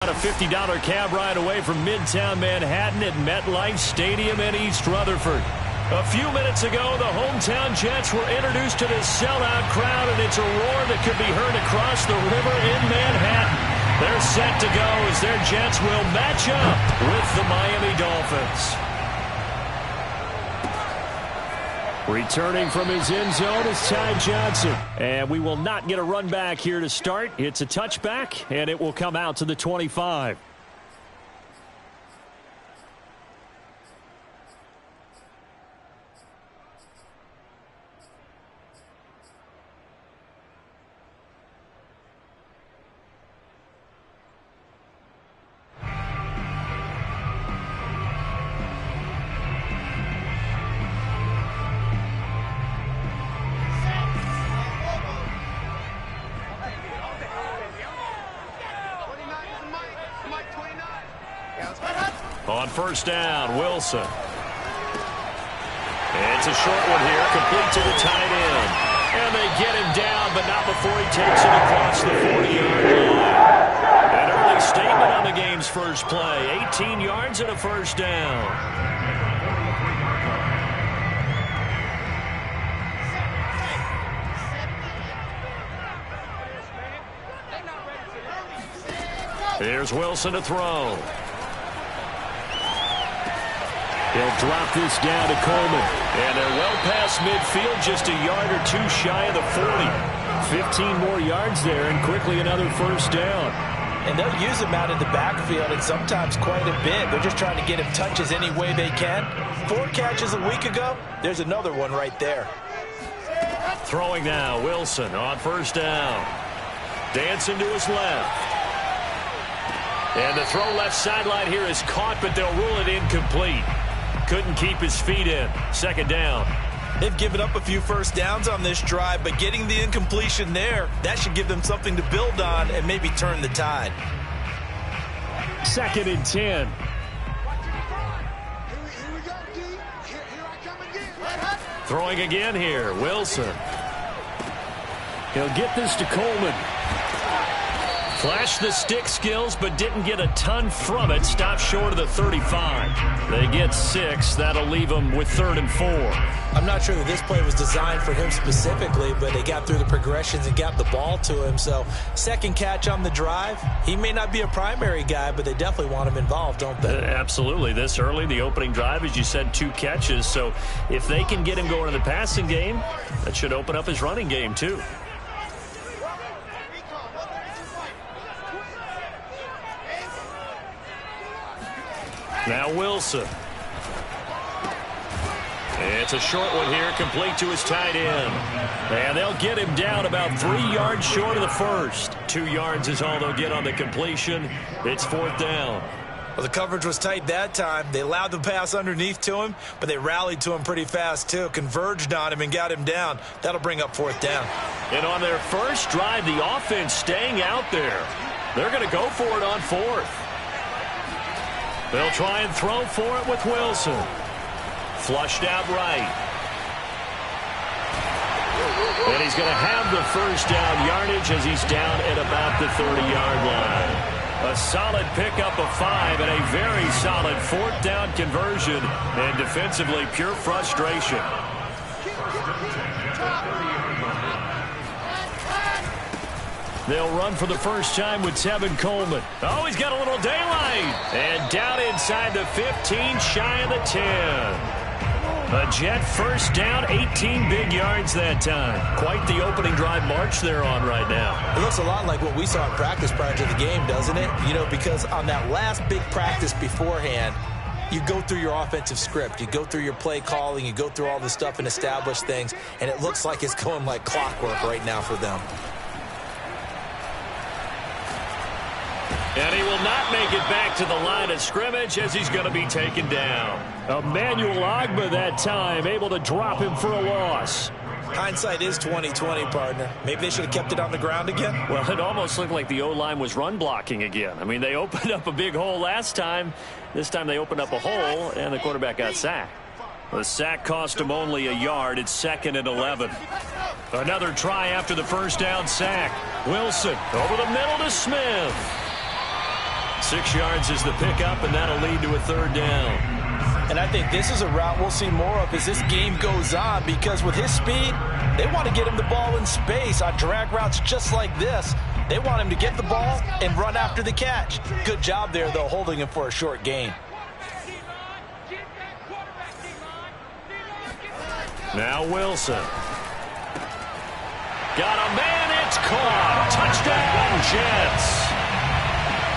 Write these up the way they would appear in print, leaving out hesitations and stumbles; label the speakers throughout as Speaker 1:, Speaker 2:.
Speaker 1: got a $50 cab ride away from Midtown Manhattan at MetLife Stadium in East Rutherford. A few minutes ago, the hometown Jets were introduced to this sellout crowd, and it's a roar that could be heard across the river in Manhattan. They're set to go as their Jets will match up with the Miami Dolphins. Returning from his end zone is Ty Johnson. And we will not get a run back here to start. It's a touchback, and it will come out to the 25. On first down, Wilson. It's a short one here, complete to the tight end. And they get him down, but not before he takes it across the 40-yard line. An early statement on the game's first play. 18 yards and a first down. Here's Wilson to throw. He'll drop this down to Coleman. And they're well past midfield, just a yard or two shy of the 40. 15 more yards there, and quickly another first down.
Speaker 2: And they'll use him out in the backfield, and sometimes quite a bit. They're just trying to get him touches any way they can. 4 catches a week ago. There's another one right there.
Speaker 1: Throwing now, Wilson on first down. Dancing to his left. And the throw left sideline here is caught, but they'll rule it incomplete. Couldn't keep his feet in. Second down.
Speaker 2: They've given up a few first downs on this drive, but getting the incompletion there, that should give them something to build on and maybe turn the tide.
Speaker 1: Second and 10. Throwing again here, Wilson. He'll get this to Coleman. Flashed the stick skills, but didn't get a ton from it. Stopped short of the 35. They get 6. That'll leave them with 3rd and 4.
Speaker 2: I'm not sure that this play was designed for him specifically, but they got through the progressions and got the ball to him. So, second catch on the drive. He may not be a primary guy, but they definitely want him involved, don't they?
Speaker 1: Absolutely. This early, the opening drive, as you said, 2 catches. So, if they can get him going in the passing game, that should open up his running game, too. Now Wilson. It's a short one here, complete to his tight end. And they'll get him down about 3 yards short of the first. 2 yards is all they'll get on the completion. It's 4th down.
Speaker 2: Well, the coverage was tight that time. They allowed the pass underneath to him, but they rallied to him pretty fast, too. Converged on him and got him down. That'll bring up 4th down.
Speaker 1: And on their first drive, the offense staying out there. They're going to go for it on 4th. They'll try and throw for it with Wilson. Flushed out right. And he's going to have the first down yardage as he's down at about the 30-yard line. A solid pickup of 5 and a very solid 4th down conversion. And defensively, pure frustration. They'll run for the first time with Tevin Coleman. Oh, he's got a little daylight. And down inside the 15, shy of the 10. A Jet first down, 18 big yards that time. Quite the opening drive march they're on right now.
Speaker 2: It looks a lot like what we saw in practice prior to the game, doesn't it? You know, because on that last big practice beforehand, you go through your offensive script. You go through your play calling. You go through all the stuff and establish things. And it looks like it's going like clockwork right now for them.
Speaker 1: And he will not make it back to the line of scrimmage as he's going to be taken down. Emmanuel Ogbah that time, able to drop him for a loss.
Speaker 2: Hindsight is 20/20, partner. Maybe they should have kept it on the ground again.
Speaker 1: Well, it almost looked like the O-line was run blocking again. I mean, they opened up a big hole last time. This time they opened up a hole, and the quarterback got sacked. The sack cost him only a yard. It's 2nd and 11. Another try after the first down sack. Wilson over the middle to Smith. 6 yards is the pickup, and that'll lead to a third down.
Speaker 2: And I think this is a route we'll see more of as this game goes on, because with his speed, they want to get him the ball in space on drag routes just like this. They want him to get the ball and run after the catch. Good job there, though, holding him for a short gain.
Speaker 1: Now Wilson. Got a man, it's caught. Touchdown, Jets.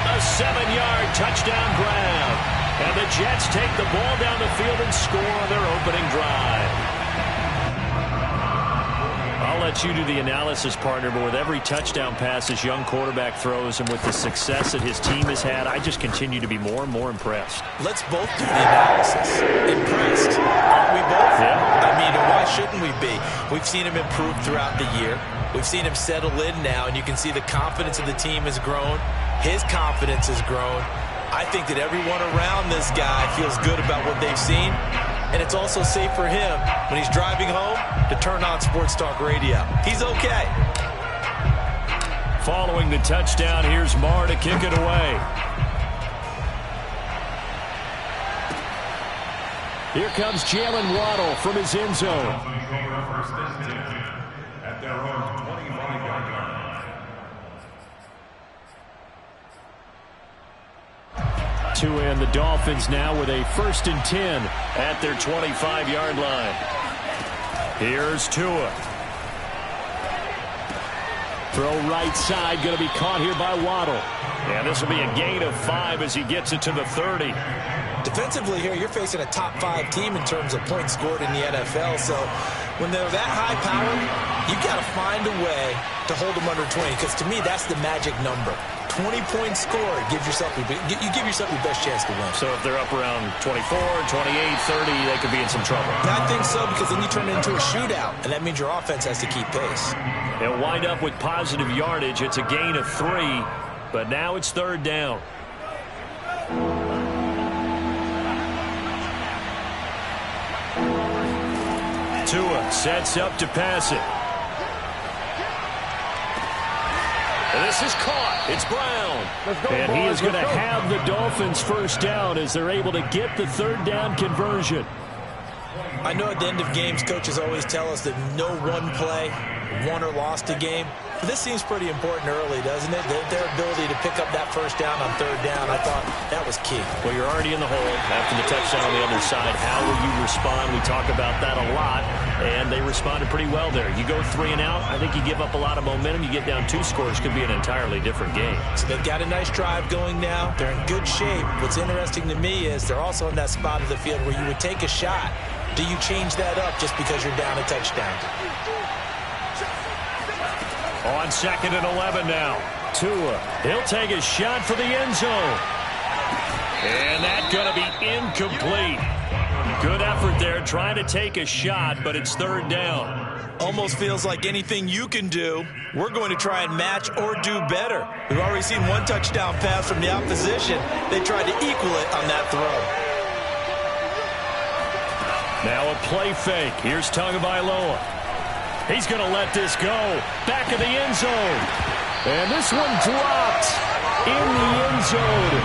Speaker 1: A 7-yard touchdown grab. And the Jets take the ball down the field and score on their opening drive. I'll let you do the analysis, partner, but with every touchdown pass this young quarterback throws and with the success that his team has had, I just continue to be more and more impressed.
Speaker 2: Let's both do the analysis. Impressed, aren't we both?
Speaker 1: Yeah.
Speaker 2: I mean, why shouldn't we be? We've seen him improve throughout the year. We've seen him settle in now, and you can see the confidence of the team has grown. His confidence has grown. I think that everyone around this guy feels good about what they've seen. And it's also safe for him when he's driving home to turn on Sports Talk Radio. He's okay.
Speaker 1: Following the touchdown, here's Marr to kick it away. Here comes Jalen Waddle from his end zone. To end the Dolphins now with a 1st and 10 at their 25-yard line. Here's Tua. Throw right side, going to be caught here by Waddle. And this will be a gain of 5 as he gets it to the 30.
Speaker 2: Defensively here, you're facing a top 5 team in terms of points scored in the NFL. So when they're that high powered, you got to find a way to hold them under 20. Because to me, that's the magic number. 20 points scored, you give yourself your best chance to win.
Speaker 1: So if they're up around 24, 28, 30, they could be in some trouble.
Speaker 2: I think so, because then you turn it into a shootout, and that means your offense has to keep pace.
Speaker 1: They'll wind up with positive yardage. It's a gain of 3, but now it's 3rd down. Tua sets up to pass it. And this is caught. It's Brown. And he is going to have the Dolphins 1st down as they're able to get the 3rd down conversion.
Speaker 2: I know at the end of games, coaches always tell us that no one play won or lost a game. But this seems pretty important early, doesn't it? Their ability to pick up that 1st down on 3rd down, I thought that was key.
Speaker 1: Well, you're already in the hole after the touchdown on the other side. How will you respond? We talk about that a lot, and they responded pretty well there. You go 3 and out, I think you give up a lot of momentum. You get down 2 scores, could be an entirely different game.
Speaker 2: So they've got a nice drive going now. They're in good shape. What's interesting to me is they're also in that spot of the field where you would take a shot. Do you change that up just because you're down a touchdown?
Speaker 1: On 2nd and 11 now. Tua, he'll take a shot for the end zone. And that's going to be incomplete. Good effort there trying to take a shot, but it's 3rd down.
Speaker 2: Almost feels like anything you can do, we're going to try and match or do better. We've already seen 1 touchdown pass from the opposition. They tried to equal it on that throw.
Speaker 1: Now a play fake. Here's Tagovailoa. He's going to let this go. Back of the end zone. And this one dropped in the end zone.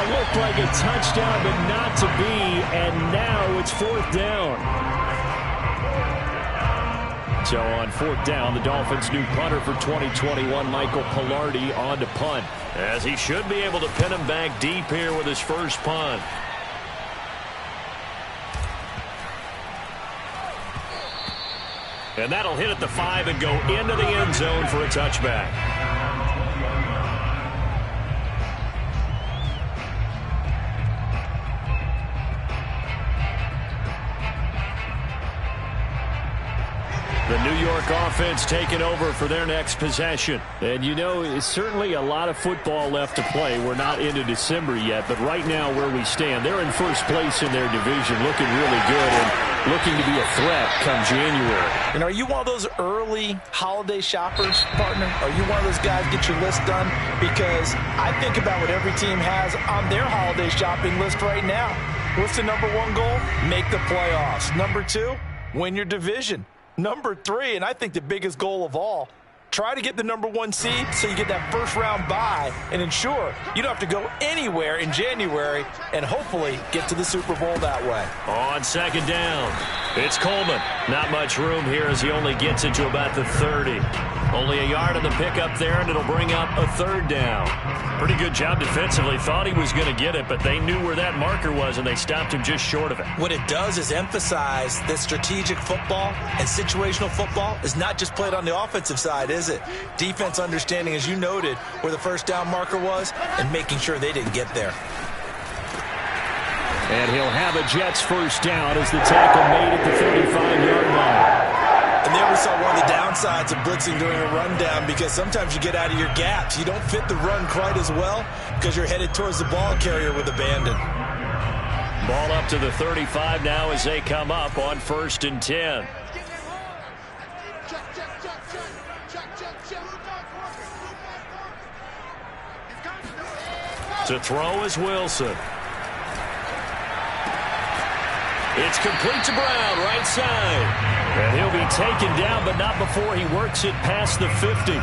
Speaker 1: Looked like a touchdown, but not to be. And now it's 4th down. So on 4th down, the Dolphins' new punter for 2021, Michael Palardy, on to punt. As he should be able to pin him back deep here with his first punt. And that'll hit at the 5 and go into the end zone for a touchback. The New York offense taking over for their next possession. And you know, it's certainly a lot of football left to play. We're not into December yet, but right now where we stand, they're in 1st place in their division, looking really good and looking to be a threat come January.
Speaker 2: And are you one of those early holiday shoppers, partner? Are you one of those guys get your list done? Because I think about what every team has on their holiday shopping list right now. What's the number 1 goal? Make the playoffs. Number 2, win your division. Number 3, and I think the biggest goal of all, Try to get the #1 seed so you get that first-round bye and ensure you don't have to go anywhere in January and hopefully get to the Super Bowl that way.
Speaker 1: On second down, it's Coleman. Not much room here as he only gets it to about the 30. Only a yard on the pickup there, and it'll bring up a third down. Pretty good job defensively. Thought he was going to get it, but they knew where that marker was, and they stopped him just short of it.
Speaker 2: What it does is emphasize that strategic football and situational football is not just played on the offensive side, is it? Defense understanding, as you noted, where the first down marker was and making sure they didn't get there.
Speaker 1: And he'll have a Jets first down as the tackle made at the 35-yard line.
Speaker 2: And there we saw one of the downsides of blitzing during a rundown, because sometimes you get out of your gaps. You don't fit the run quite as well because you're headed towards the ball carrier with abandon.
Speaker 1: Ball up to the 35 now as they come up on 1st and 10. To throw is Wilson. It's complete to Brown, right side. And he'll be taken down, but not before he works it past the 50.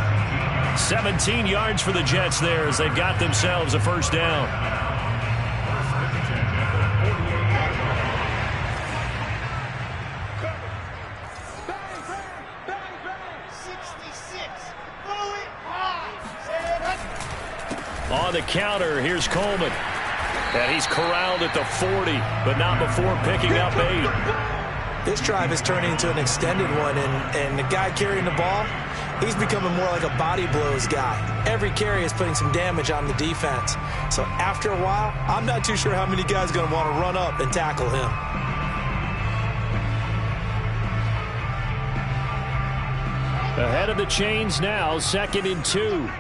Speaker 1: 17 yards for the Jets there as they've got themselves a first down. On the counter, here's Coleman. And he's corralled at the 40, but not before picking up 8.
Speaker 2: This drive is turning into an extended one, and the guy carrying the ball, he's becoming more like a body blows guy. Every carry is putting some damage on the defense. So after a while, I'm not too sure how many guys are going to want to run up and tackle him.
Speaker 1: Ahead of the chains now, 2nd and 2.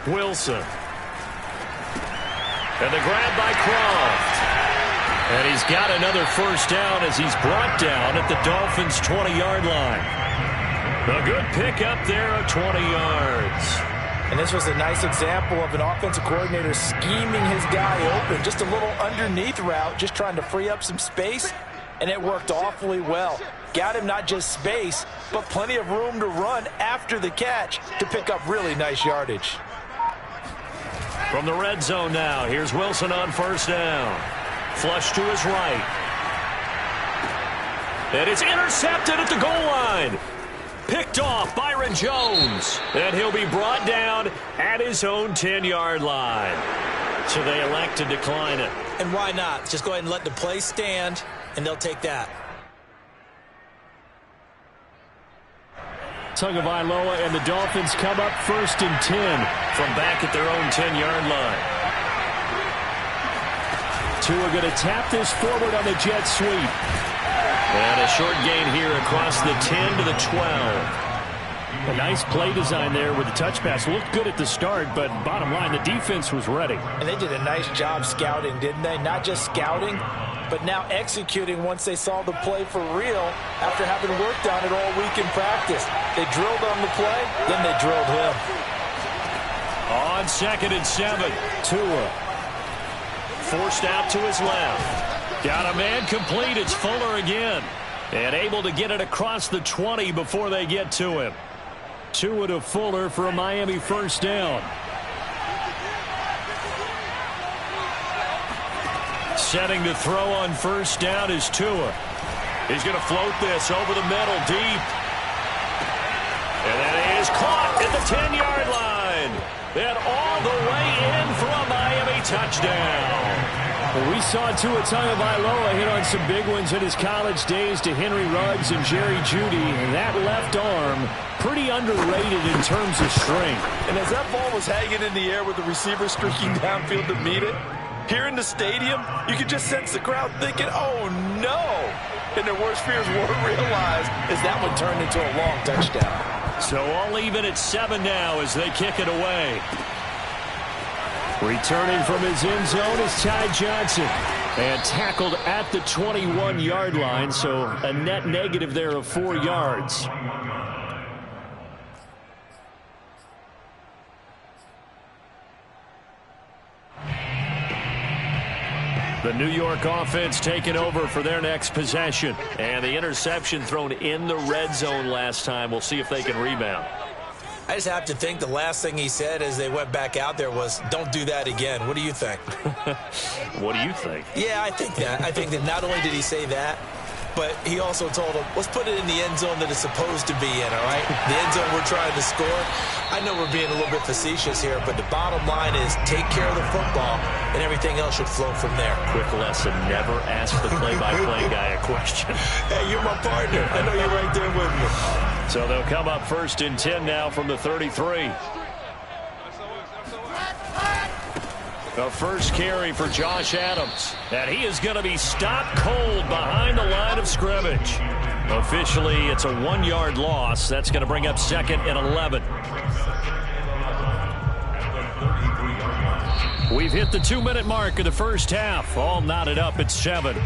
Speaker 1: Wilson. And the grab by Croft. And he's got another first down as he's brought down at the Dolphins' 20-yard line. A good pickup there of 20 yards.
Speaker 2: And this was a nice example of an offensive coordinator scheming his guy open. Just a little underneath route, just trying to free up some space, and it worked awfully well. Got him not just space, but plenty of room to run after the catch to pick up really nice yardage.
Speaker 1: From the red zone now, here's Wilson on first down. Flush to his right. And it's intercepted at the goal line. Picked off Byron Jones. And he'll be brought down at his own 10-yard line. So they elect to decline it.
Speaker 2: And why not? Just go ahead and let the play stand, and they'll take that.
Speaker 1: Tagovailoa and the Dolphins come up 1st and 10 from back at their own 10-yard line. Tua going to tap this forward on the jet sweep. And a short gain here across the 10 to the 12. A nice play design there with the touch pass. Looked good at the start, but bottom line, the defense was ready.
Speaker 2: And they did a nice job scouting, didn't they? Not just scouting, but now executing once they saw the play for real after having worked on it all week in practice. They drilled on the play, then they drilled him.
Speaker 1: On 2nd and 7, Tua forced out to his left. Got a man complete. It's Fuller again. And able to get it across the 20 before they get to him. Tua to Fuller for a Miami first down. Setting to throw on first down is Tua. He's going to float this over the middle deep. And that is caught at the 10-yard line. And all the way in for a Miami touchdown. Well, we saw Tua Tagovailoa hit on some big ones in his college days to Henry Ruggs and Jerry Jeudy. And that left arm, pretty underrated in terms of strength.
Speaker 2: And as that ball was hanging in the air with the receiver streaking downfield to meet it, here in the stadium, you could just sense the crowd thinking, oh, no. And their worst fears weren't realized as that one turned into a long touchdown.
Speaker 1: So all even at 7 now as they kick it away. Returning from his end zone is Ty Johnson. And tackled at the 21-yard line, so a net negative there of 4 yards. The New York offense taking over for their next possession. And the interception thrown in the red zone last time. We'll see if they can rebound.
Speaker 2: I just have to think the last thing he said as they went back out there was, don't do that again. What do you think?
Speaker 1: What do you think?
Speaker 2: Yeah, I think that. I think that not only did he say that, but he also told him, let's put it in the end zone that it's supposed to be in, all right? The end zone we're trying to score. I know we're being a little bit facetious here, but the bottom line is take care of the football, and everything else should flow from there.
Speaker 1: Quick lesson, never ask the play-by-play guy a question.
Speaker 2: Hey, you're my partner. I know you're right there with me.
Speaker 1: So they'll come up 1st and 10 now from the 33. The first carry for Josh Adams. And he is going to be stopped cold behind the line of scrimmage. Officially, it's a 1-yard loss. That's going to bring up 2nd and 11. We've hit the 2-minute mark of the first half. All knotted up at 7.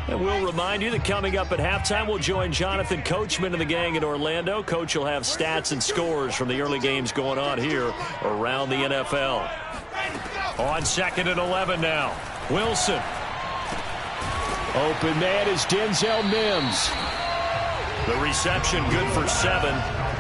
Speaker 1: And we'll remind you that coming up at halftime, we'll join Jonathan Coachman and the gang in Orlando. Coach will have stats and scores from the early games going on here around the NFL. On 2nd and 11 now. Wilson. Open man is Denzel Mims. The reception good for 7.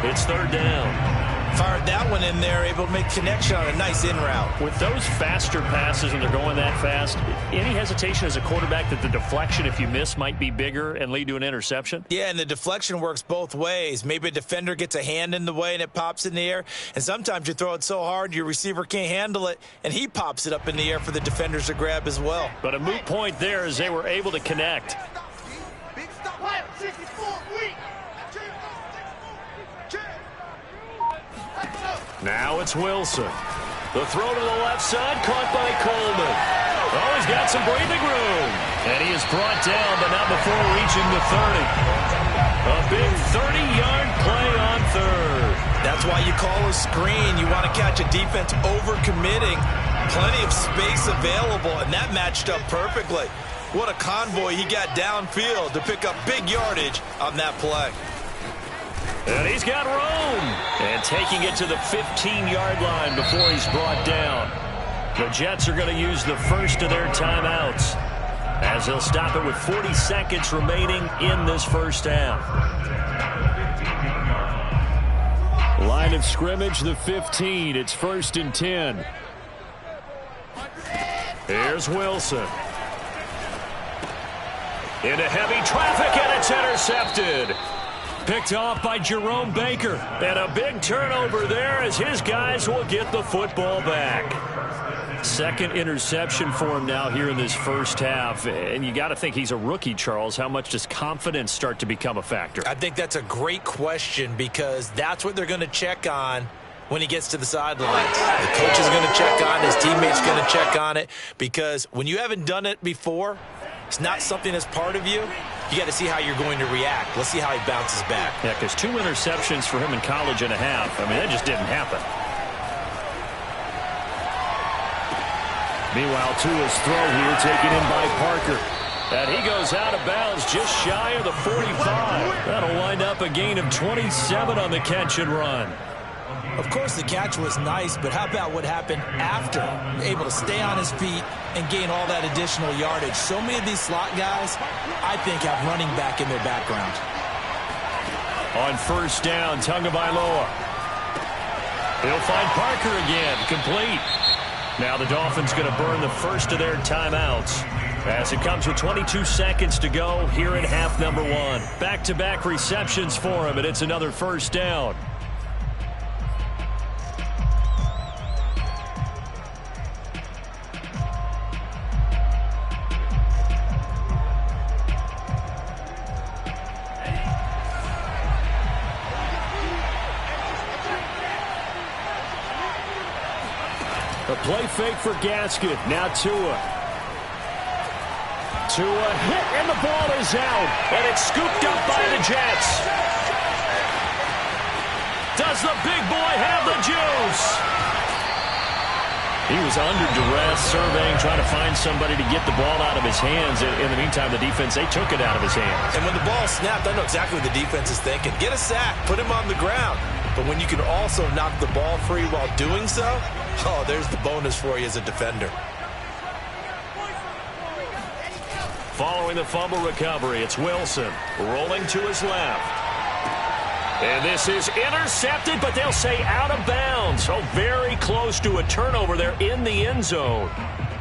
Speaker 1: It's 3rd down.
Speaker 2: Fired that one in there, able to make connection on a nice in route.
Speaker 1: With those faster passes and they're going that fast, any hesitation as a quarterback that the deflection, if you miss, might be bigger and lead to an interception?
Speaker 2: Yeah, and the deflection works both ways. Maybe a defender gets a hand in the way and it pops in the air, and sometimes you throw it so hard your receiver can't handle it, and he pops it up in the air for the defenders to grab as well.
Speaker 1: But a moot point there as they were able to connect. Now it's Wilson. The throw to the left side, caught by Coleman. Oh, he's got some breathing room. And he is brought down, but not before reaching the 30. A big 30-yard play on 3rd.
Speaker 2: That's why you call a screen. You want to catch a defense over-committing. Plenty of space available, and that matched up perfectly. What a convoy he got downfield to pick up big yardage on that play.
Speaker 1: And he's got room. And taking it to the 15-yard line before he's brought down. The Jets are going to use the first of their timeouts as they'll stop it with 40 seconds remaining in this first half. Line of scrimmage, the 15. It's 1st and 10. Here's Wilson. Into heavy traffic, and it's intercepted. Picked off by Jerome Baker. And a big turnover there as his guys will get the football back. 2nd interception for him now here in this first half. And you got to think he's a rookie, Charles. How much does confidence start to become a factor?
Speaker 2: I think that's a great question because that's what they're going to check on when he gets to the sidelines. The coach is going to check on it. His teammates going to check on it because when you haven't done it before, it's not something that's part of you. You got to see how you're going to react. Let's see how he bounces back.
Speaker 1: Yeah, because 2 interceptions for him in college and a half. I mean, that just didn't happen. Meanwhile, Tua's throw here taken in by Parker. And he goes out of bounds just shy of the 45. That'll wind up a gain of 27 on the catch and run.
Speaker 2: Of course, the catch was nice, but how about what happened after? Able to stay on his feet and gain all that additional yardage. So many of these slot guys, I think, have running back in their background.
Speaker 1: On 1st down, Tagovailoa. He'll find Parker again, complete. Now the Dolphins going to burn the first of their timeouts as it comes with 22 seconds to go here in half number 1. Back-to-back receptions for him, and it's another 1st down. A play fake for Gaskin. Now Tua. Tua hit, and the ball is out. And it's scooped up by the Jets. Does the big boy have the juice? He was under duress, surveying, trying to find somebody to get the ball out of his hands. In the meantime, the defense, they took it out of his hands.
Speaker 2: And when the ball snapped, I know exactly what the defense is thinking. Get a sack, put him on the ground. But when you can also knock the ball free while doing so, oh, there's the bonus for you as a defender.
Speaker 1: Following the fumble recovery, it's Wilson rolling to his left. And this is intercepted, but they'll say out of bounds. Oh, very close to a turnover there in the end zone.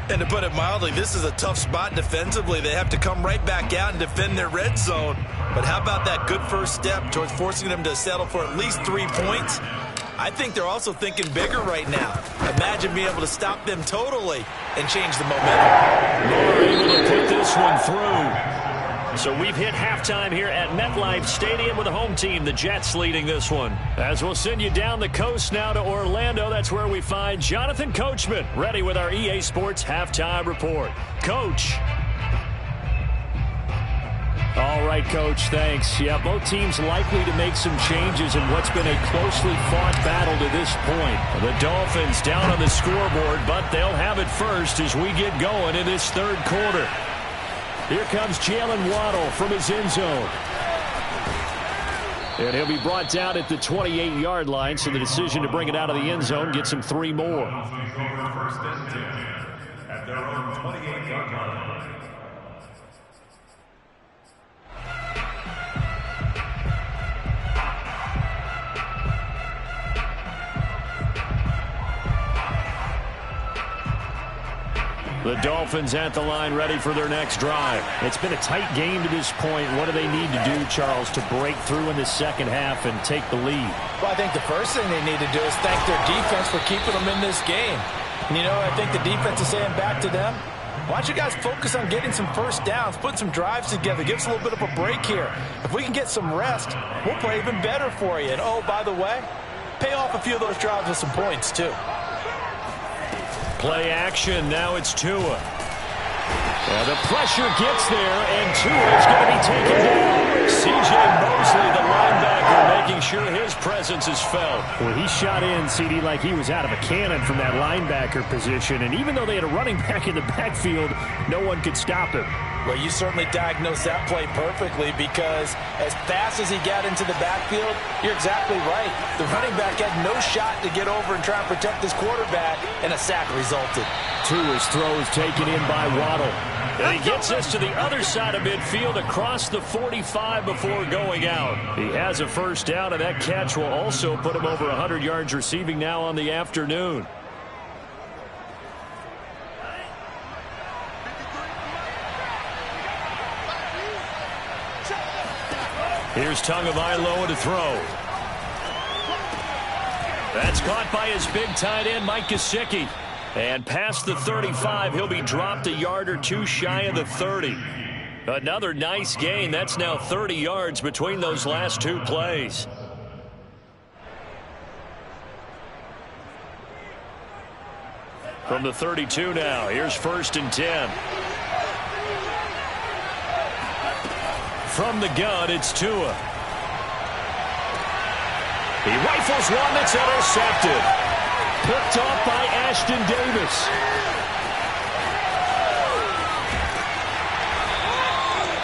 Speaker 2: And to put it mildly, this is a tough spot defensively. They have to come right back out and defend their red zone. But how about that good first step towards forcing them to settle for at least 3 points? I think they're also thinking bigger right now. Imagine being able to stop them totally and change the momentum.
Speaker 1: They're able to put this one through. So we've hit halftime here at MetLife Stadium with the home team, the Jets, leading this one. As we'll send you down the coast now to Orlando, that's where we find Jonathan Coachman, ready with our EA Sports halftime report. Coach. All right, Coach, thanks. Yeah, both teams likely to make some changes in what's been a closely fought battle to this point. The Dolphins down on the scoreboard, but they'll have it first as we get going in this third quarter. Here comes Jalen Waddle from his end zone. And he'll be brought down at the 28-yard line, so the decision to bring it out of the end zone gets him 3 more.
Speaker 3: First and 10 at their own 28-yard line.
Speaker 1: The Dolphins at the line, ready for their next drive. It's been a tight game to this point. What do they need to do, Charles, to break through in the second half and take the lead?
Speaker 2: Well, I think the first thing they need to do is thank their defense for keeping them in this game. And, you know, I think the defense is saying back to them, why don't you guys focus on getting some first downs, put some drives together, give us a little bit of a break here. If we can get some rest, we'll play even better for you. And, oh, by the way, pay off a few of those drives with some points, too.
Speaker 1: Play action. Now it's Tua. The pressure gets there, and Tua is going to be taken down. C.J. Mosley, the linebacker, making sure his presence is felt.
Speaker 4: Well, he shot in, CD, like he was out of a cannon from that linebacker position. And even though they had a running back in the backfield, no one could stop him.
Speaker 2: Well, you certainly diagnosed that play perfectly because as fast as he got into the backfield, you're exactly right. The running back had no shot to get over and try and protect his quarterback, and a sack resulted.
Speaker 1: Tua's throw is taken in by Waddle. And he gets us to the other side of midfield across the 45 before going out. He has a first down, and that catch will also put him over 100 yards receiving now on the afternoon. Here's Tagovailoa to throw. That's caught by his big tight end, Mike Gesicki. And past the 35, he'll be dropped a yard or two shy of the 30. Another nice gain. That's now 30 yards between those last two plays. From the 32 now, here's 1st and 10. From the gun, it's Tua. He rifles one that's intercepted. Picked off by Ashton Davis.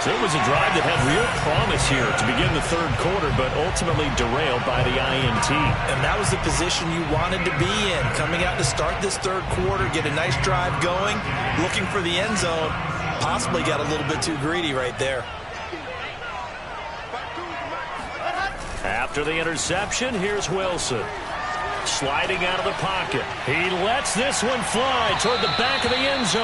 Speaker 1: So it was a drive that had real promise here to begin the third quarter, but ultimately derailed by the INT.
Speaker 2: And that was the position you wanted to be in. Coming out to start this third quarter, get a nice drive going, looking for the end zone. Possibly got a little bit too greedy right there.
Speaker 1: After the interception, here's Wilson. Sliding out of the pocket. He lets this one fly toward the back of the end zone.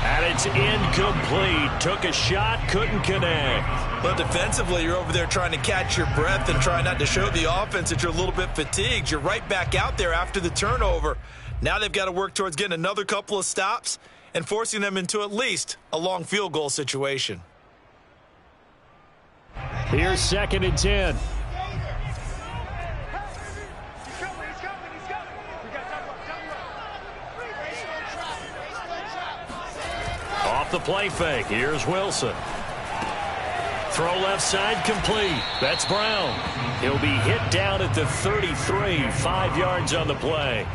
Speaker 1: And it's incomplete. Took a shot, couldn't connect.
Speaker 2: But defensively, you're over there trying to catch your breath and try not to show the offense that you're a little bit fatigued. You're right back out there after the turnover. Now they've got to work towards getting another couple of stops and forcing them into at least a long field goal situation.
Speaker 1: Here's 2nd and 10. Off the play fake. Here's Wilson. Throw left side complete. That's Brown. He'll be hit down at the 33. 5 yards on the play.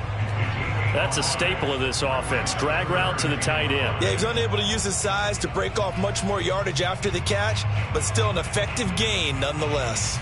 Speaker 1: That's a staple of this offense. Drag route to the tight end.
Speaker 2: Yeah, he's unable to use his size to break off much more yardage after the catch, but still an effective gain nonetheless.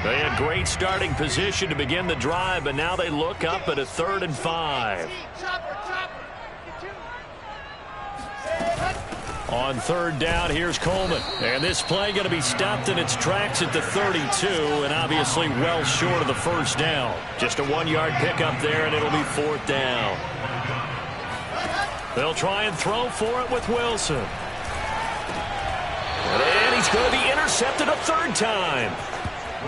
Speaker 1: They had great starting position to begin the drive, but now they look up at a 3rd and 5. On 3rd down, here's Coleman. And this play going to be stopped in its tracks at the 32, and obviously well short of the first down. Just a 1-yard pickup there, and it'll be 4th down. They'll try and throw for it with Wilson. And he's going to be intercepted a 3rd time.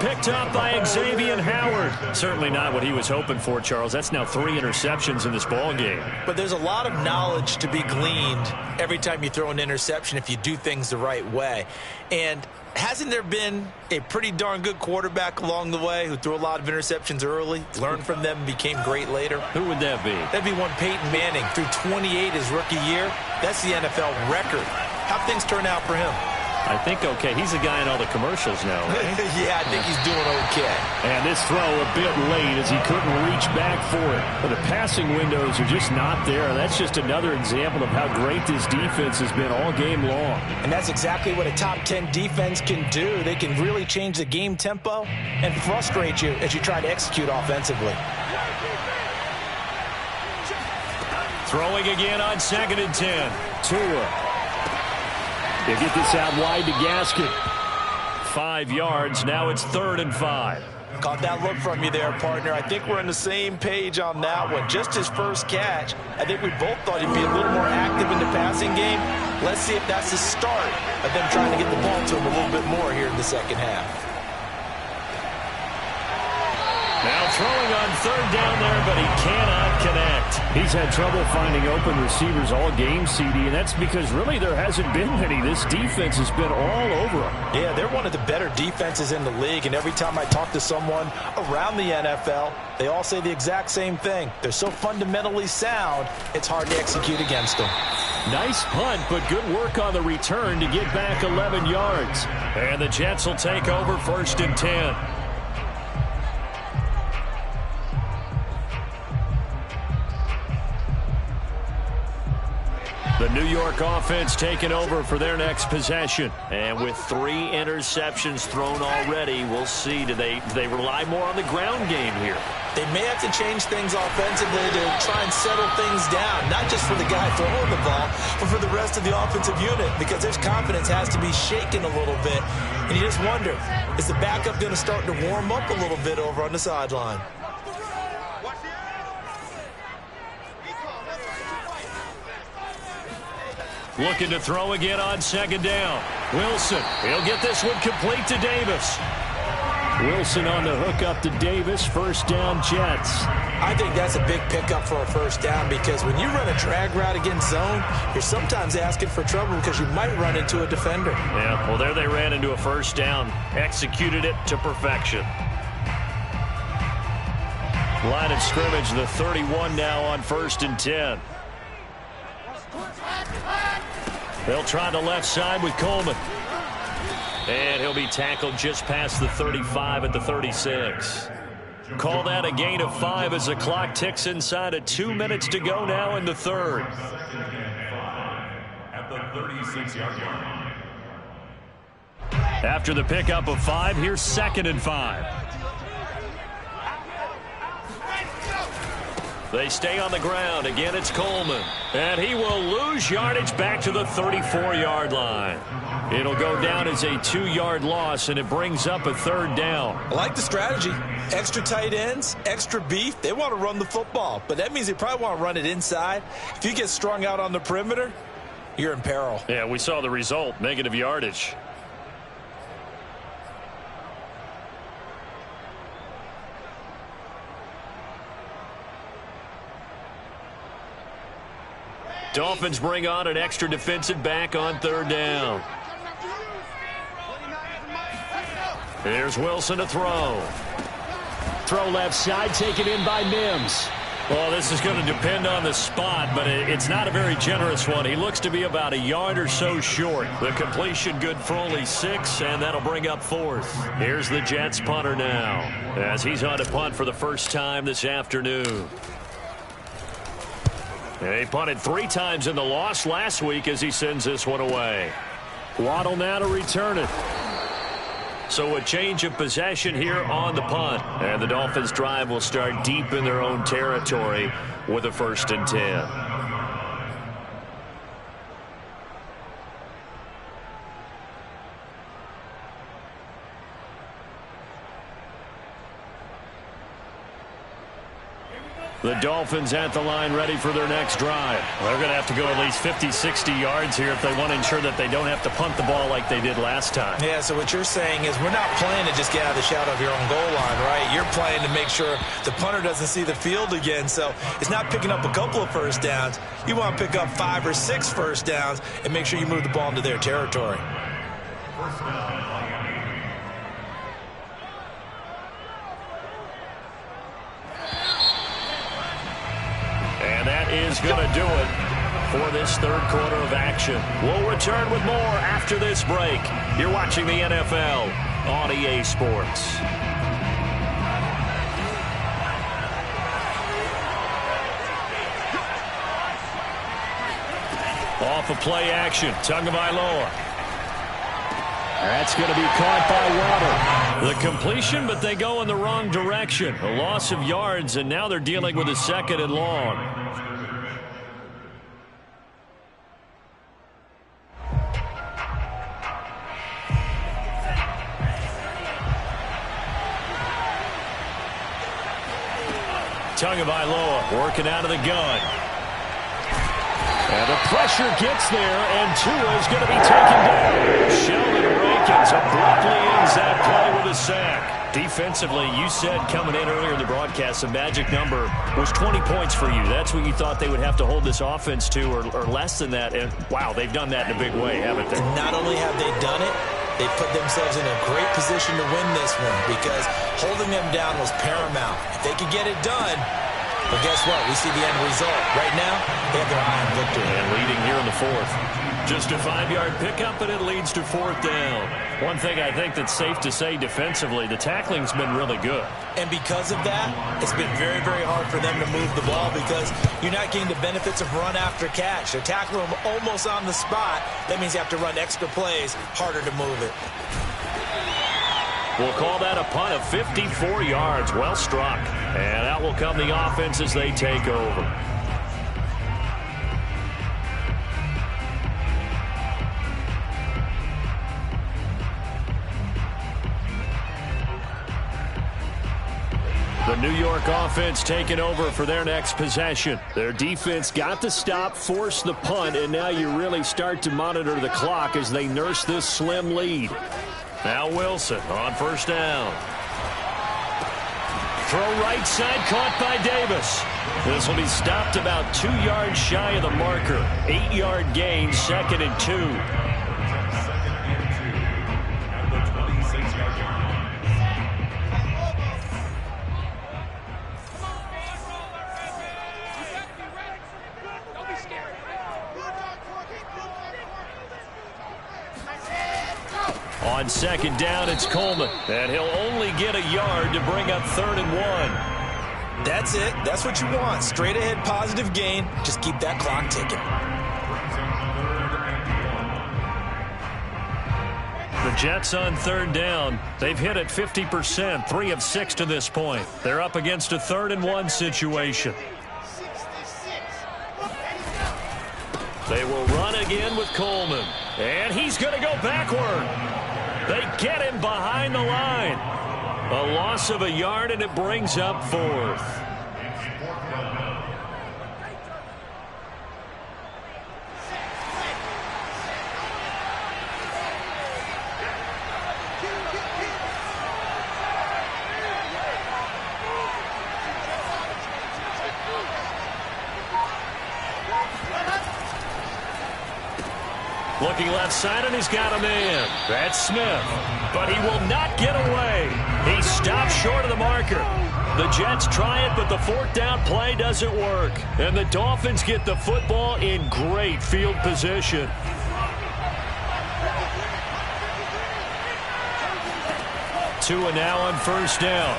Speaker 1: Picked up by Xavier Howard. Certainly not what he was hoping for, Charles. That's now 3 interceptions in this ball game.
Speaker 2: But there's a lot of knowledge to be gleaned every time you throw an interception if you do things the right way. And hasn't there been a pretty darn good quarterback along the way who threw a lot of interceptions early, learned from them, and became great later?
Speaker 1: Who would that be?
Speaker 2: That'd be one Peyton Manning. Threw 28 his rookie year. That's the NFL record. How'd things turn out for him?
Speaker 1: I think okay. He's the guy in all the commercials now, right?
Speaker 2: Yeah, I think he's doing okay.
Speaker 4: And this throw a bit late as he couldn't reach back for it. But the passing windows are just not there. That's just another example of how great this defense has been all game long.
Speaker 2: And that's exactly what a top 10 defense can do. They can really change the game tempo and frustrate you as you try to execute offensively.
Speaker 1: Throwing again on 2nd and 10.
Speaker 4: Tua. They get this out wide to Gaskin.
Speaker 1: 5 yards. Now it's 3rd and 5.
Speaker 2: Caught that look from you there, partner. I think we're on the same page on that one. Just his first catch. I think we both thought he'd be a little more active in the passing game. Let's see if that's the start of them trying to get the ball to him a little bit more here in the second half.
Speaker 1: Now throwing on 3rd down there, but he cannot connect.
Speaker 4: He's had trouble finding open receivers all game, CD, and that's because really there hasn't been many. This defense has been all over them.
Speaker 2: Yeah, they're one of the better defenses in the league, and every time I talk to someone around the NFL, they all say the exact same thing. They're so fundamentally sound, it's hard to execute against them.
Speaker 1: Nice punt, but good work on the return to get back 11 yards. And the Jets will take over 1st and 10. The New York offense taking over for their next possession. And with 3 interceptions thrown already, we'll see. Do they rely more on the ground game here?
Speaker 2: They may have to change things offensively to try and settle things down, not just for the guy throwing the ball, but for the rest of the offensive unit, because their confidence has to be shaken a little bit. And you just wonder, is the backup going to start to warm up a little bit over on the sideline?
Speaker 1: Looking to throw again on 2nd down. Wilson, he'll get this one complete to Davis.
Speaker 4: Wilson on the hook up to Davis. 1st down, Jets.
Speaker 2: I think that's a big pickup for a 1st down, because when you run a drag route against zone, you're sometimes asking for trouble because you might run into a defender.
Speaker 1: Yeah, well, there they ran into a 1st down. Executed it to perfection. Line of scrimmage, the 31 now on 1st and 10. They'll try the left side with Coleman. And he'll be tackled just past the 35 at the 36. Call that a gain of 5 as the clock ticks inside of 2 minutes to go now in the 3rd.
Speaker 3: At the 36-yard line.
Speaker 1: After the pickup of 5, here's 2nd and 5. They stay on the ground. Again, it's Coleman. And he will lose yardage back to the 34-yard line. It'll go down as a 2-yard loss, and it brings up a 3rd down.
Speaker 2: I like the strategy. Extra tight ends, extra beef. They want to run the football, but that means they probably want to run it inside. If you get strung out on the perimeter, you're in peril.
Speaker 1: Yeah, we saw the result, negative yardage. Dolphins bring on an extra defensive back on 3rd down. Here's Wilson to throw. throw left side, taken in by Mims. Well, this is going to depend on the spot, but it's not a very generous one. He looks to be about a yard or so short. The completion good for only 6, and that'll bring up 4th. Here's the Jets punter now, as he's on to punt for the first time this afternoon. He punted 3 times in the loss last week as he sends this one away. Waddle now to return it. So a change of possession here on the punt. And the Dolphins drive will start deep in their own territory with a 1st and 10. The Dolphins at the line ready for their next drive. They're going to have to go at least 50, 60 yards here if they want to ensure that they don't have to punt the ball like they did last time.
Speaker 2: Yeah, so what you're saying is we're not playing to just get out of the shadow of your own goal line, right? You're playing to make sure the punter doesn't see the field again. So it's not picking up a couple of first downs. You want to pick up 5 or 6 first downs and make sure you move the ball into their territory.
Speaker 3: First down.
Speaker 1: And that is going to do it for this third quarter of action. We'll return with more after this break. You're watching the NFL on EA Sports. Off of play action, Tagovailoa. That's going to be caught by Waddle. The completion, but they go in the wrong direction. A loss of yards, and now they're dealing with a 2nd and long. Tagovailoa working out of the gun. And the pressure gets there, and Tua is going to be taken down. Sheldon Rankins abruptly ends that play with a sack. Defensively, you said coming in earlier in the broadcast, the magic number was 20 points for you. That's what you thought they would have to hold this offense to, or less than that. And, wow, they've done that in a big way, haven't they?
Speaker 2: Not only have they done it, they put themselves in a great position to win this one because holding them down was paramount. If they could get it done, but guess what? We see the end result. Right now, they have their eye on victory.
Speaker 1: And leading here in the 4th. Just a 5-yard pickup, and it leads to 4th down. One thing I think that's safe to say defensively, the tackling's been really good.
Speaker 2: And because of that, it's been very, very hard for them to move the ball because you're not getting the benefits of run after catch. They're tackling them almost on the spot. That means you have to run extra plays, harder to move it.
Speaker 1: We'll call that a punt of 54 yards. Well struck. And out will come the offense as they take over. The New York offense taking over for their next possession. Their defense got the stop, forced the punt, and now you really start to monitor the clock as they nurse this slim lead. Now Wilson on 1st down. Throw right side, caught by Davis. This will be stopped about 2 yards shy of the marker. 8-yard gain, 2nd and 2. On 2nd down, it's Coleman. And he'll only get a yard to bring up 3rd and 1.
Speaker 2: That's it. That's what you want. Straight ahead, positive gain. Just keep that clock ticking.
Speaker 1: The Jets on 3rd down. They've hit it 50%, 3 of 6 to this point. They're up against a 3rd and 1 situation. They will run again with Coleman. And he's going to go backward. They get him behind the line. A loss of a yard, and it brings up 4th. Looking left side, and he's got a man. That's Smith. But he will not get away. He stopped short of the marker. The Jets try it, but the fourth down play doesn't work. And the Dolphins get the football in great field position. Tua now on first down.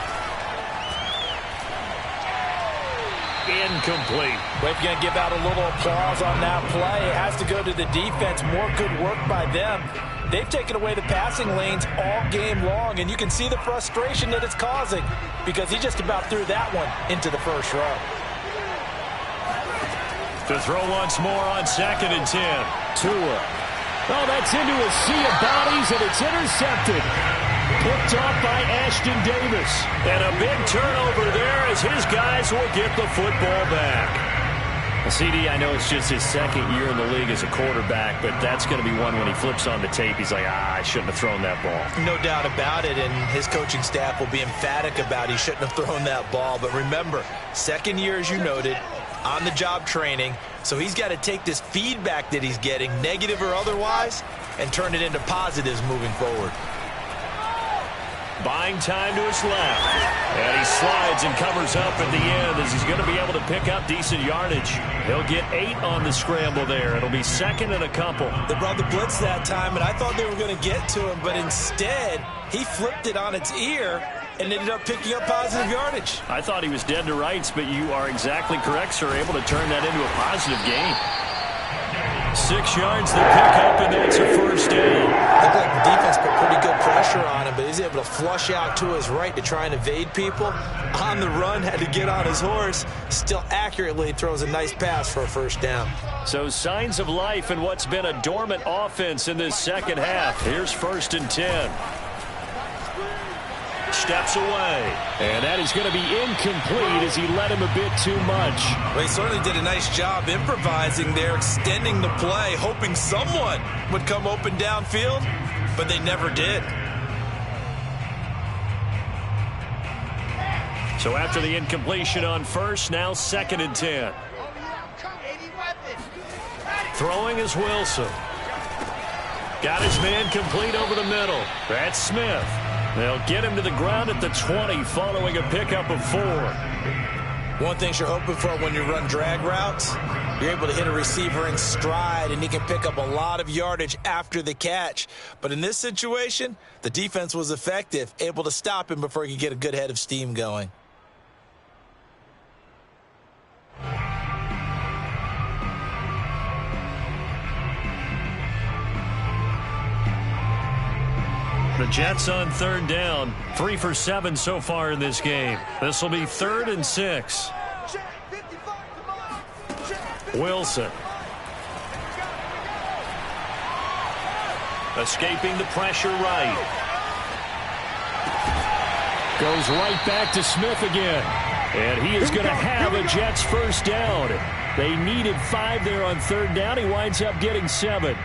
Speaker 1: Incomplete.
Speaker 2: We're going to give out a little applause on that play. It has to go to the defense. More good work by them. They've taken away the passing lanes all game long, and you can see the frustration that it's causing because he just about threw that one into the first row.
Speaker 1: To throw once more on 2nd and 10.
Speaker 4: Tua. Oh, that's into a sea of bodies, and it's intercepted. Picked off by Ashton Davis.
Speaker 1: And a big turnover there as his guys will get the football back.
Speaker 4: CD, I know it's just his second year in the league as a quarterback, but that's going to be one when he flips on the tape. He's like, I shouldn't have thrown that ball.
Speaker 2: No doubt about it, and his coaching staff will be emphatic about he shouldn't have thrown that ball. But remember, second year, as you noted, on-the-job training, so he's got to take this feedback that he's getting, negative or otherwise, and turn it into positives moving forward.
Speaker 1: Buying time to his left. And he slides and covers up at the end as he's going to be able to pick up decent yardage. He'll get 8 on the scramble there. It'll be 2nd and a couple.
Speaker 2: They brought the blitz that time, and I thought they were going to get to him, but instead he flipped it on its ear and ended up picking up positive yardage.
Speaker 1: I thought he was dead to rights, but you are exactly correct, sir. Able to turn that into a positive gain. 6 yards to pick up, and it's a first down.
Speaker 2: Looked like the defense put pretty good pressure on him, but he's able to flush out to his right to try and evade people. On the run, had to get on his horse. Still accurately throws a nice pass for a first down.
Speaker 1: So signs of life in what's been a dormant offense in this second half. Here's 1st and 10. Steps away. And that is going to be incomplete as he led him a bit too much.
Speaker 2: Well, he certainly did a nice job improvising there, extending the play, hoping someone would come open downfield, but they never did.
Speaker 1: So after the incompletion on first, now 2nd and 10. Throwing is Wilson. Got his man complete over the middle. That's Smith. They'll get him to the ground at the 20 following a pickup of 4.
Speaker 2: One thing you're hoping for when you run drag routes, you're able to hit a receiver in stride, and he can pick up a lot of yardage after the catch. But in this situation, the defense was effective, able to stop him before he could get a good head of steam going.
Speaker 1: The Jets on 3rd down, 3 for 7 so far in this game. This will be 3rd and 6. Wilson. Escaping the pressure right. Goes right back to Smith again. And he is going to have a Jets first down. They needed 5 there on 3rd down. He winds up getting 7.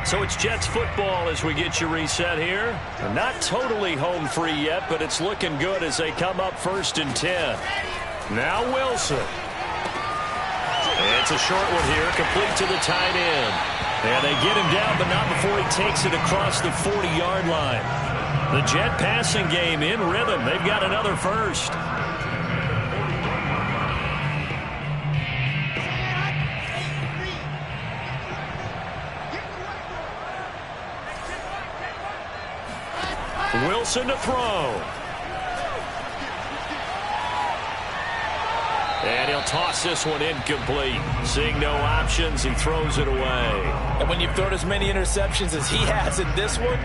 Speaker 1: So it's Jets football as we get you reset here. Not totally home free yet, but it's looking good as they come up 1st and 10. Now Wilson. It's a short one here, complete to the tight end. And they get him down, but not before he takes it across the 40-yard line. The Jet passing game in rhythm. They've got another first. Wilson to throw. And he'll toss this one incomplete. Seeing no options, he throws it away.
Speaker 2: And when you've thrown as many interceptions as he has in this one,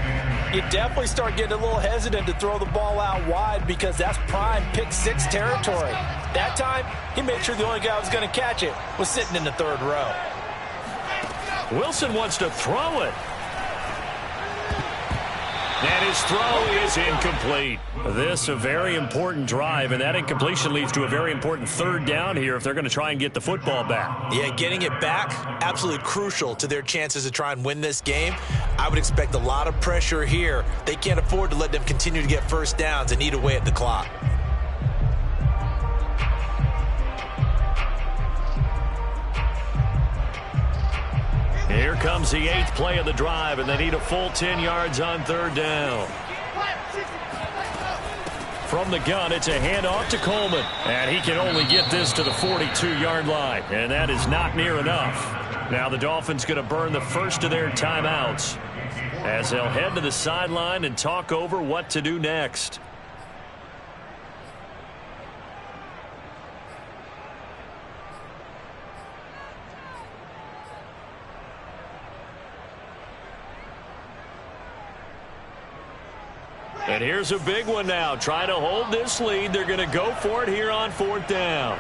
Speaker 2: you definitely start getting a little hesitant to throw the ball out wide because that's prime pick 6 territory. That time, he made sure the only guy who was going to catch it was sitting in the 3rd row.
Speaker 1: Wilson wants to throw it. And his throw is incomplete. This a very important drive, and that incompletion leads to a very important 3rd down here if they're going to try and get the football back.
Speaker 2: Yeah, getting it back, absolutely crucial to their chances to try and win this game. I would expect a lot of pressure here. They can't afford to let them continue to get first downs and eat away at the clock.
Speaker 1: Here comes the 8th play of the drive, and they need a full 10 yards on 3rd down. From the gun, it's a handoff to Coleman. And he can only get this to the 42-yard line. And that is not near enough. Now the Dolphins going to burn the first of their timeouts as they'll head to the sideline and talk over what to do next. And here's a big one now. Trying to hold this lead. They're going to go for it here on 4th down.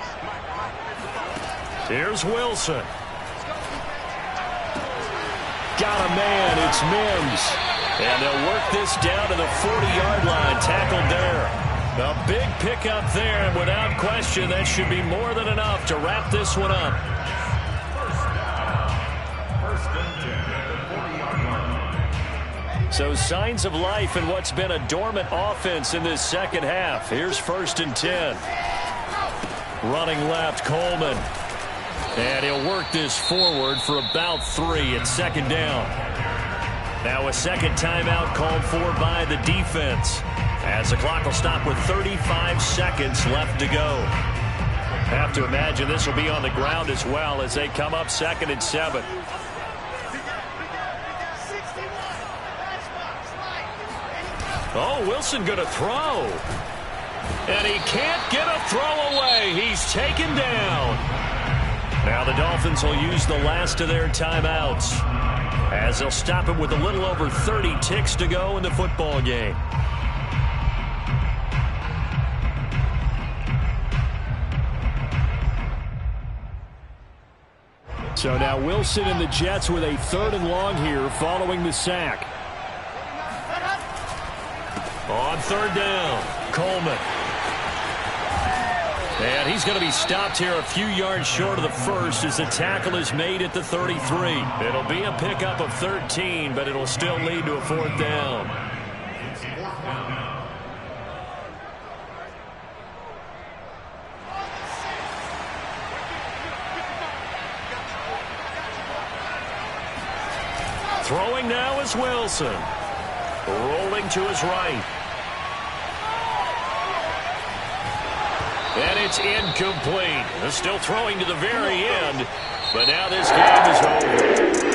Speaker 1: Here's Wilson. Got a man. It's Mims. And they'll work this down to the 40-yard line. Tackled there. A big pickup there. And without question, that should be more than enough to wrap this one up. So signs of life in what's been a dormant offense in this second half. Here's 1st and 10. Running left, Coleman. And he'll work this forward for about 3 at 2nd down. Now a second timeout called for by the defense, as the clock will stop with 35 seconds left to go. Have to imagine this will be on the ground as well as they come up 2nd and 7. Oh, Wilson going to throw. And he can't get a throw away. He's taken down. Now the Dolphins will use the last of their timeouts, as they'll stop it with a little over 30 ticks to go in the football game.
Speaker 4: So now Wilson and the Jets with a 3rd and long here following the sack.
Speaker 1: On 3rd down, Coleman. And he's going to be stopped here a few yards short of the first as the tackle is made at the 33. It'll be a pickup of 13, but it'll still lead to a 4th down. Throwing now is Wilson. Rolling to his right. And it's incomplete. They're still throwing to the very end, but now this game is over.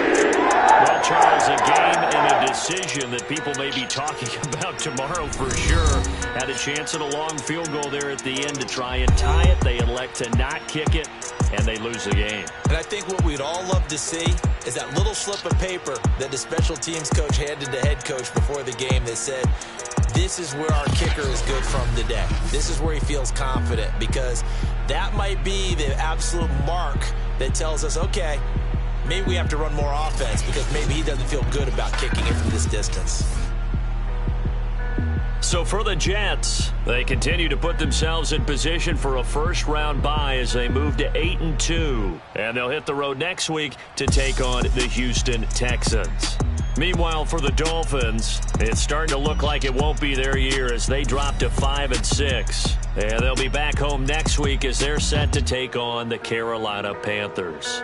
Speaker 1: Well, Charles, a game and a decision that people may be talking about tomorrow for sure. Had a chance at a long field goal there at the end to try and tie it. They elect to not kick it, and they lose the game.
Speaker 2: And I think what we'd all love to see is that little slip of paper that the special teams coach handed the head coach before the game that said, this is where our kicker is good from today. This is where he feels confident, because that might be the absolute mark that tells us, okay, maybe we have to run more offense because maybe he doesn't feel good about kicking it from this distance.
Speaker 1: So for the Jets, they continue to put themselves in position for a first-round bye as they move to 8-2. And they'll hit the road next week to take on the Houston Texans. Meanwhile, for the Dolphins, it's starting to look like it won't be their year as they drop to 5-6. And they'll be back home next week as they're set to take on the Carolina Panthers.